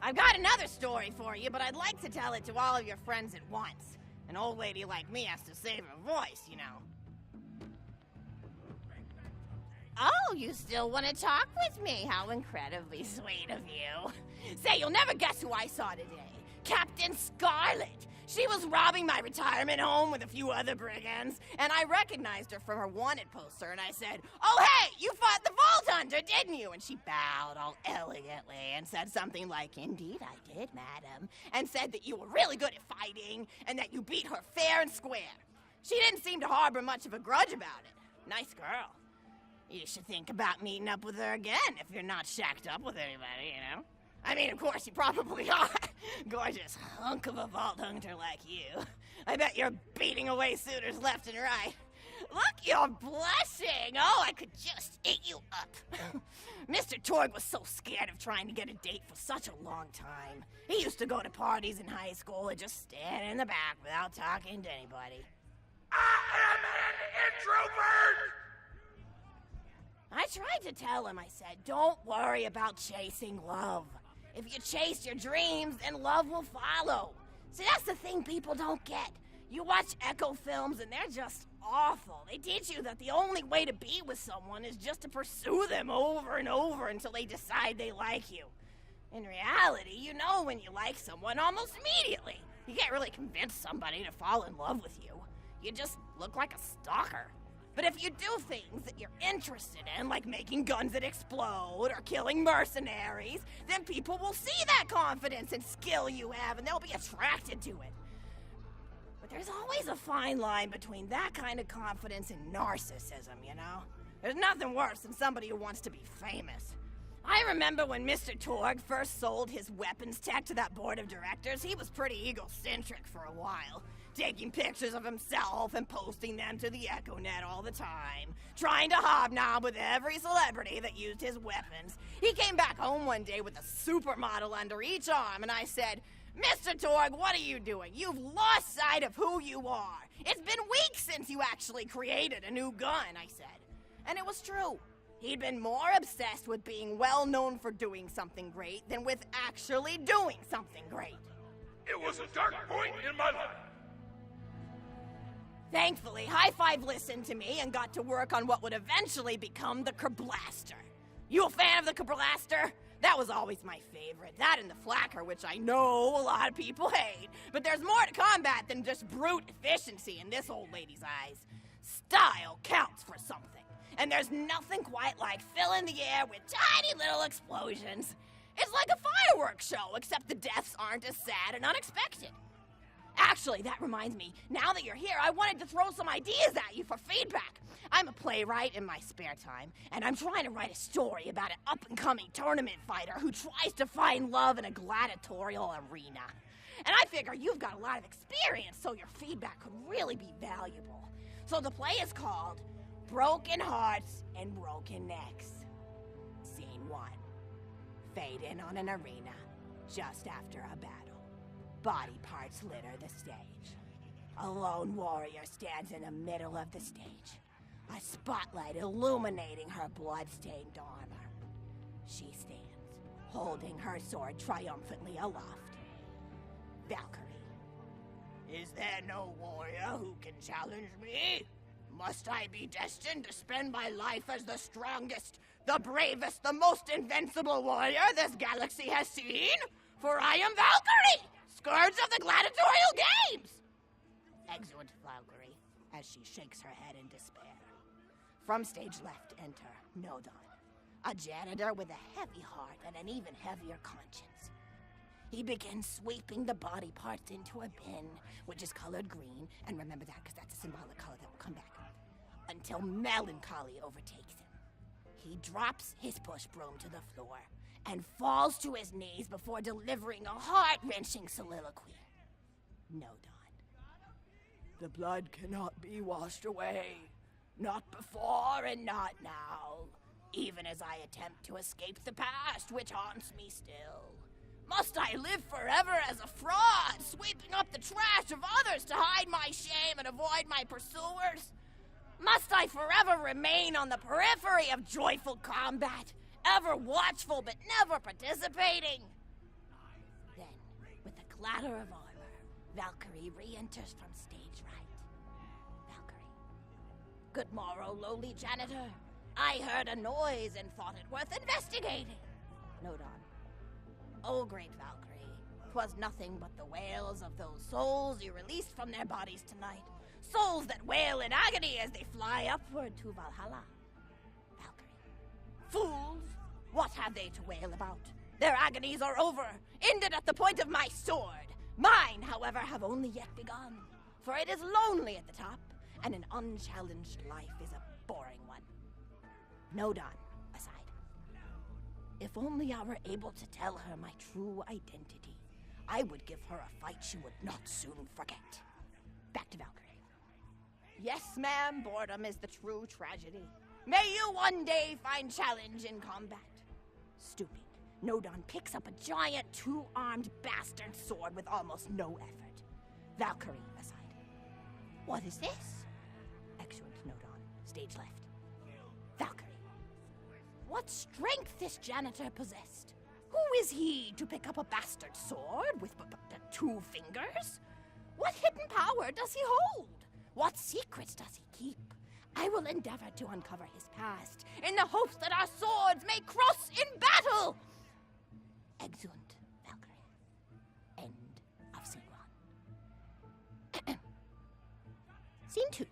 I've got another story for you, but I'd like to tell it to all of your friends at once. An old lady like me has to save her voice, you know. Oh, you still want to talk with me? How incredibly sweet of you. Say, you'll never guess who I saw today. Captain Scarlet. She was robbing my retirement home with a few other brigands, and I recognized her from her wanted poster, and I said, "Oh, hey, you fought the Vault Hunter, didn't you?" And she bowed all elegantly and said something like, "Indeed I did, madam," and said that you were really good at fighting, and that you beat her fair and square. She didn't seem to harbor much of a grudge about it. Nice girl. You should think about meeting up with her again if you're not shacked up with anybody, you know? I mean, of course, you probably are. Gorgeous hunk of a Vault Hunter like you. I bet you're beating away suitors left and right. Look, you're blushing. Oh, I could just eat you up. Mr. Torg was so scared of trying to get a date for such a long time. He used to go to parties in high school and just stand in the back without talking to anybody. I am an introvert! I tried to tell him, I said, don't worry about chasing love. If you chase your dreams, then love will follow. See, that's the thing people don't get. You watch Echo films and they're just awful. They teach you that the only way to be with someone is just to pursue them over and over until they decide they like you. In reality, you know when you like someone almost immediately. You can't really convince somebody to fall in love with you. You just look like a stalker. But if you do things that you're interested in, like making guns that explode or killing mercenaries, then people will see that confidence and skill you have and they'll be attracted to it. But there's always a fine line between that kind of confidence and narcissism, you know? There's nothing worse than somebody who wants to be famous. I remember when Mr. Torg first sold his weapons tech to that board of directors, he was pretty egocentric for a while. Taking pictures of himself and posting them to the EchoNet all the time. Trying to hobnob with every celebrity that used his weapons. He came back home one day with a supermodel under each arm, and I said, "Mr. Torg, what are you doing? You've lost sight of who you are. It's been weeks since you actually created a new gun," I said. And it was true. He'd been more obsessed with being well known for doing something great than with actually doing something great. It was a dark point in my life. Thankfully, High Five listened to me and got to work on what would eventually become the Kerblaster. You a fan of the Kerblaster? That was always my favorite. That and the Flacker, which I know a lot of people hate. But there's more to combat than just brute efficiency in this old lady's eyes. Style counts for something. And there's nothing quite like filling the air with tiny little explosions. It's like a fireworks show, except the deaths aren't as sad and unexpected. Actually, that reminds me, now that you're here, I wanted to throw some ideas at you for feedback. I'm a playwright in my spare time, and I'm trying to write a story about an up-and-coming tournament fighter who tries to find love in a gladiatorial arena. And I figure you've got a lot of experience, so your feedback could really be valuable. So the play is called Broken Hearts and Broken Necks. Scene 1. Fade in on an arena just after a battle. Body parts litter the stage. A lone warrior stands in the middle of the stage, a spotlight illuminating her blood-stained armor. She stands, holding her sword triumphantly aloft. Valkyrie. Is there no warrior who can challenge me? Must I be destined to spend my life as the strongest, the bravest, the most invincible warrior this galaxy has seen? For I am Valkyrie! Scourge of the gladiatorial games! Exeunt Valkyrie, as she shakes her head in despair. From stage left enter Nodon, a janitor with a heavy heart and an even heavier conscience. He begins sweeping the body parts into a bin, which is colored green, and remember that because that's a symbolic color that will come back, until melancholy overtakes him. He drops his push broom to the floor and falls to his knees before delivering a heart-wrenching soliloquy. Nodon. The blood cannot be washed away. Not before and not now. Even as I attempt to escape the past, which haunts me still. Must I live forever as a fraud, sweeping up the trash of others to hide my shame and avoid my pursuers? Must I forever remain on the periphery of joyful combat, ever watchful but never participating? clatter of armor, Valkyrie re-enters from stage right. Valkyrie. Good morrow, lowly janitor. I heard a noise and thought it worth investigating. Nodon. Oh, great Valkyrie, 'twas nothing but the wails of those souls you released from their bodies tonight. Souls that wail in agony as they fly upward to Valhalla. Valkyrie. Fools! What have they to wail about? Their agonies are over, ended at the point of my sword. Mine, however, have only yet begun. For it is lonely at the top, and an unchallenged life is a boring one. Nodon, aside. If only I were able to tell her my true identity, I would give her a fight she would not soon forget. Back to Valkyrie. Yes, ma'am, boredom is the true tragedy. May you one day find challenge in combat. Stooping, Nodon picks up a giant two-armed bastard sword with almost no effort. Valkyrie, aside. What is this? Excellent, Nodon. Stage left. Valkyrie. What strength this janitor possessed? Who is he to pick up a bastard sword with two fingers? What hidden power does he hold? What secrets does he keep? I will endeavor to uncover his past, in the hopes that our swords may cross in battle! Exeunt, Valkyrie. End of Scene 1. Scene 2.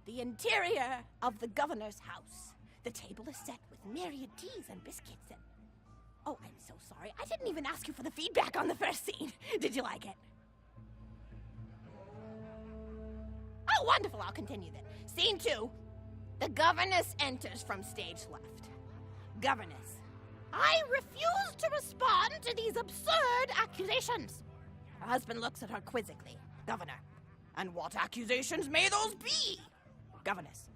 The interior of the governor's house. The table is set with myriad teas and biscuits and... Oh, I'm so sorry. I didn't even ask you for the feedback on the first scene. Did you like it? Oh, wonderful. I'll continue then. Scene 2. The governess enters from stage left. Governess. I refuse to respond to these absurd accusations. Her husband looks at her quizzically. Governor. And what accusations may those be? Governess.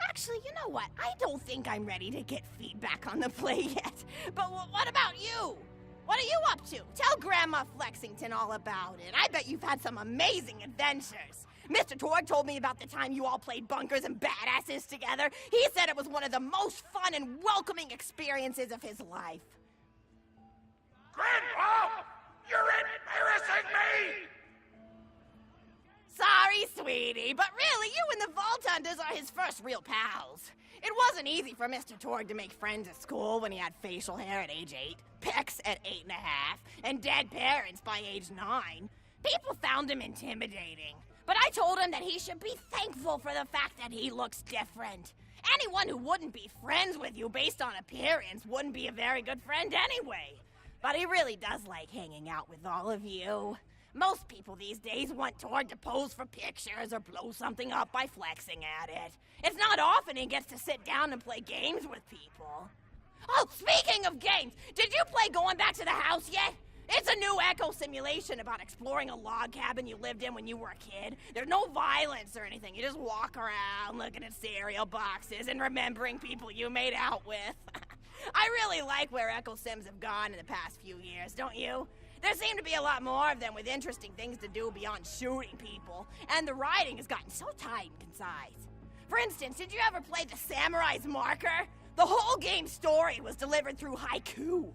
Actually, you know what? I don't think I'm ready to get feedback on the play yet. But what about you? What are you up to? Tell Grandma Flexington all about it. I bet you've had some amazing adventures. Mr. Torg told me about the time you all played bunkers and badasses together. He said it was one of the most fun and welcoming experiences of his life. Grandpa! You're embarrassing me! Sorry, sweetie, but really, you and the Vault Hunters are his first real pals. It wasn't easy for Mr. Torg to make friends at school when he had facial hair at age 8, pecs at 8.5, and dead parents by age 9. People found him intimidating, but I told him that he should be thankful for the fact that he looks different. Anyone who wouldn't be friends with you based on appearance wouldn't be a very good friend anyway. But he really does like hanging out with all of you. Most people these days want Torg to pose for pictures or blow something up by flexing at it. It's not often he gets to sit down and play games with people. Oh, speaking of games, did you play Going Back to the House yet? It's a new echo simulation about exploring a log cabin you lived in when you were a kid. There's no violence or anything. You just walk around looking at cereal boxes and remembering people you made out with. I really like where echo sims have gone in the past few years, don't you? There seem to be a lot more of them with interesting things to do beyond shooting people, and the writing has gotten so tight and concise. For instance, did you ever play The Samurai's Marker? The whole game's story was delivered through haiku.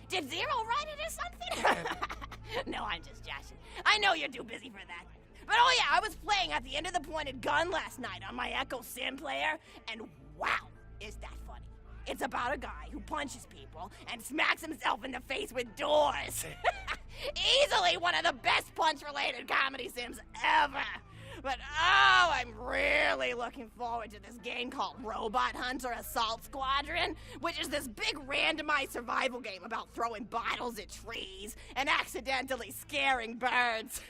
Did Zero write it or something? No, I'm just joshing. I know you're too busy for that. But oh yeah, I was playing At the End of the Pointed Gun last night on my Echo Sim player, and wow, is that funny. It's about a guy who punches people and smacks himself in the face with doors. Easily one of the best punch-related comedy sims ever. But oh, I'm really looking forward to this game called Robot Hunter Assault Squadron, which is this big randomized survival game about throwing bottles at trees and accidentally scaring birds.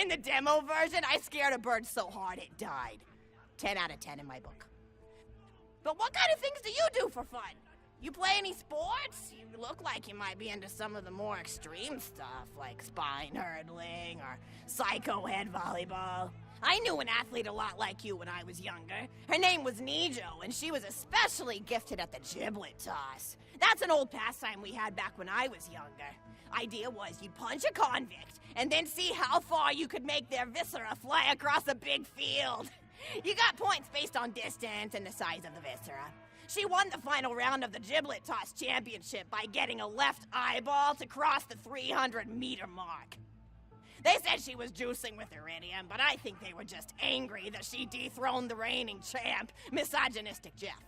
In the demo version, I scared a bird so hard it died. 10 out of 10 in my book. But what kind of things do you do for fun? You play any sports? You look like you might be into some of the more extreme stuff, like spine hurdling or psycho head volleyball. I knew an athlete a lot like you when I was younger. Her name was Nijo, and she was especially gifted at the giblet toss. That's an old pastime we had back when I was younger. Idea was you'd punch a convict, and then see how far you could make their viscera fly across a big field. You got points based on distance and the size of the viscera. She won the final round of the Giblet Toss Championship by getting a left eyeball to cross the 300-meter mark. They said she was juicing with iridium, but I think they were just angry that she dethroned the reigning champ, misogynistic Jeff.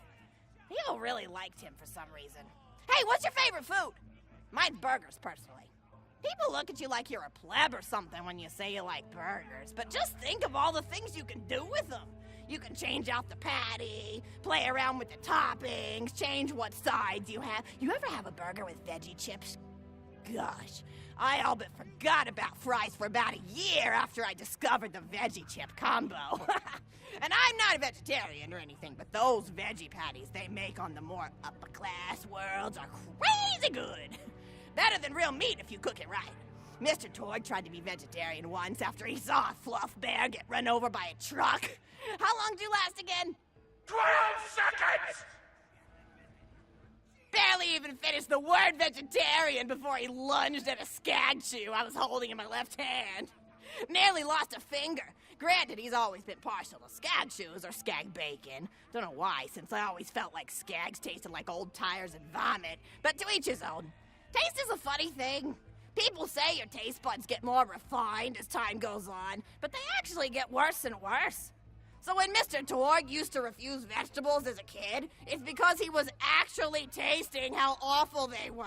People really liked him for some reason. Hey, what's your favorite food? Mine's burgers, personally. People look at you like you're a pleb or something when you say you like burgers, but just think of all the things you can do with them. You can change out the patty, play around with the toppings, change what sides you have. You ever have a burger with veggie chips? Gosh, I all but forgot about fries for about a year after I discovered the veggie chip combo. And I'm not a vegetarian or anything, but those veggie patties they make on the more upper-class worlds are crazy good. Better than real meat if you cook it right. Mr. Torg tried to be vegetarian once after he saw a fluff bear get run over by a truck. How long do you last again? 12 seconds! Barely even finished the word vegetarian before he lunged at a skag chew I was holding in my left hand. Nearly lost a finger. Granted, he's always been partial to skag chews or skag bacon. Don't know why, since I always felt like skags tasted like old tires and vomit. But to each his own. Taste is a funny thing. People say your taste buds get more refined as time goes on, but they actually get worse and worse. So when Mr. Torg used to refuse vegetables as a kid, it's because he was actually tasting how awful they were.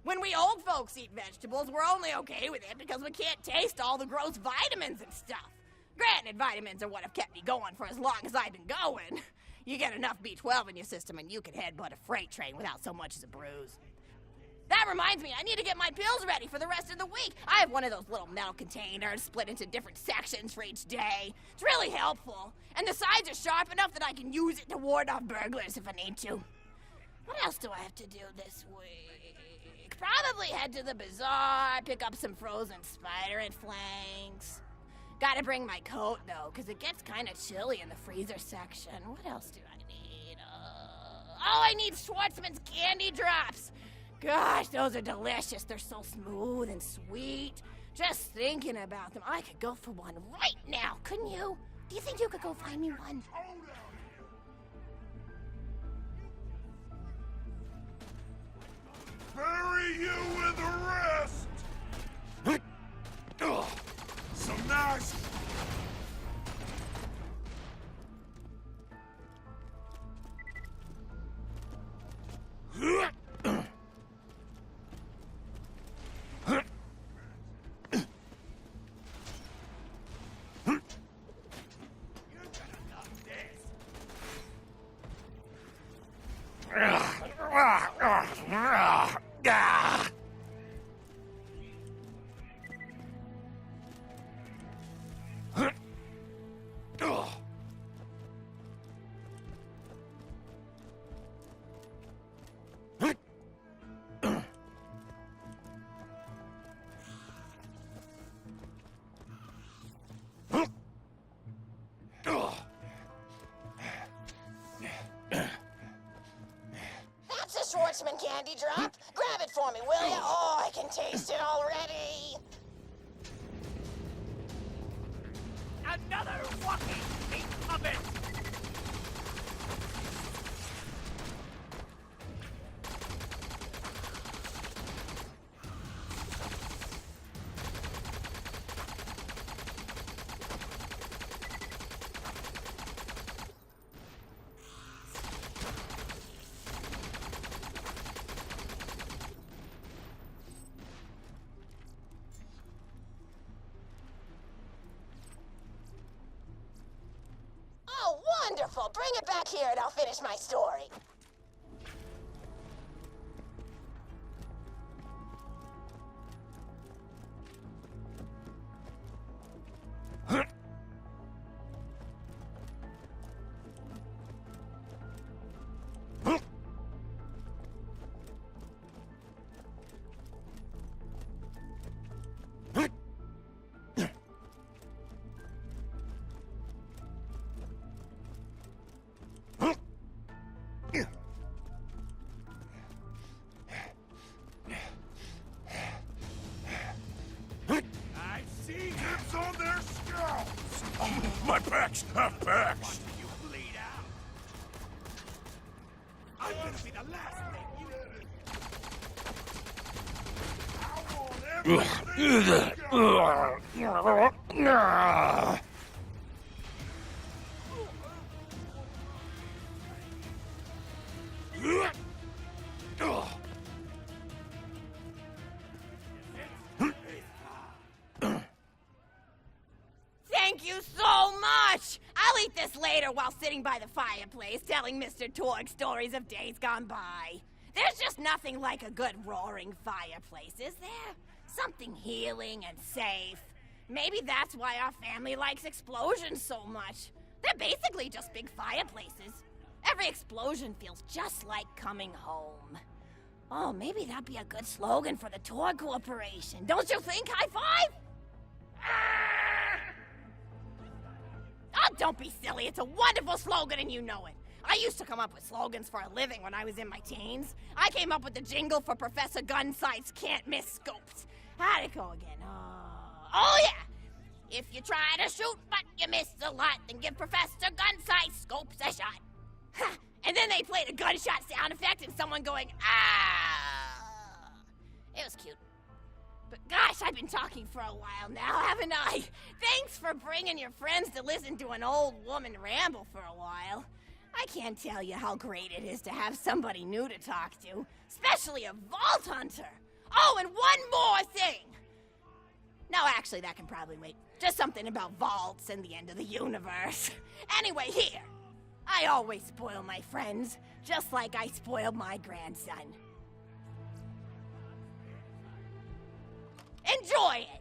When we old folks eat vegetables, we're only okay with it because we can't taste all the gross vitamins and stuff. Granted, vitamins are what have kept me going for as long as I've been going. You get enough B12 in your system and you can headbutt a freight train without so much as a bruise. That reminds me, I need to get my pills ready for the rest of the week. I have one of those little metal containers split into different sections for each day. It's really helpful. And the sides are sharp enough that I can use it to ward off burglars if I need to. What else do I have to do this week? Probably head to the bazaar, pick up some frozen spider and flanks. Gotta bring my coat, though, because it gets kind of chilly in the freezer section. What else do I need? I need Schwartzman's candy drops. Gosh, those are delicious. They're so smooth and sweet. Just thinking about them, I could go for one right now, couldn't you? Do you think you could go find me one? Bury you with the rest! Some nice... Schwartzman candy drop. Grab it for me, will ya? Oh, I can taste it already. Another walking meat puppet! Wonderful. Bring it back here and I'll finish my story. Yeah. Thank you so much! I'll eat this later while sitting by the fireplace telling Mr. Torg stories of days gone by. There's just nothing like a good roaring fireplace, is there? Something healing and safe. Maybe that's why our family likes explosions so much. They're basically just big fireplaces. Every explosion feels just like coming home. Oh, maybe that'd be a good slogan for the Torg Corporation. Don't you think, High Five? Oh, don't be silly. It's a wonderful slogan and you know it. I used to come up with slogans for a living when I was in my teens. I came up with the jingle for Professor Gunsight's Can't Miss Scopes. How'd it go again? Oh yeah! If you try to shoot but you miss a lot, then give Professor Gunsight's Scopes a shot. Ha! And then they played a gunshot sound effect and someone going, ah! It was cute. But gosh, I've been talking for a while now, haven't I? Thanks for bringing your friends to listen to an old woman ramble for a while. I can't tell you how great it is to have somebody new to talk to, especially a vault hunter. Oh, and one more thing. No, actually, that can probably wait. Just something about vaults and the end of the universe. Anyway, here. I always spoil my friends, just like I spoiled my grandson. Enjoy it!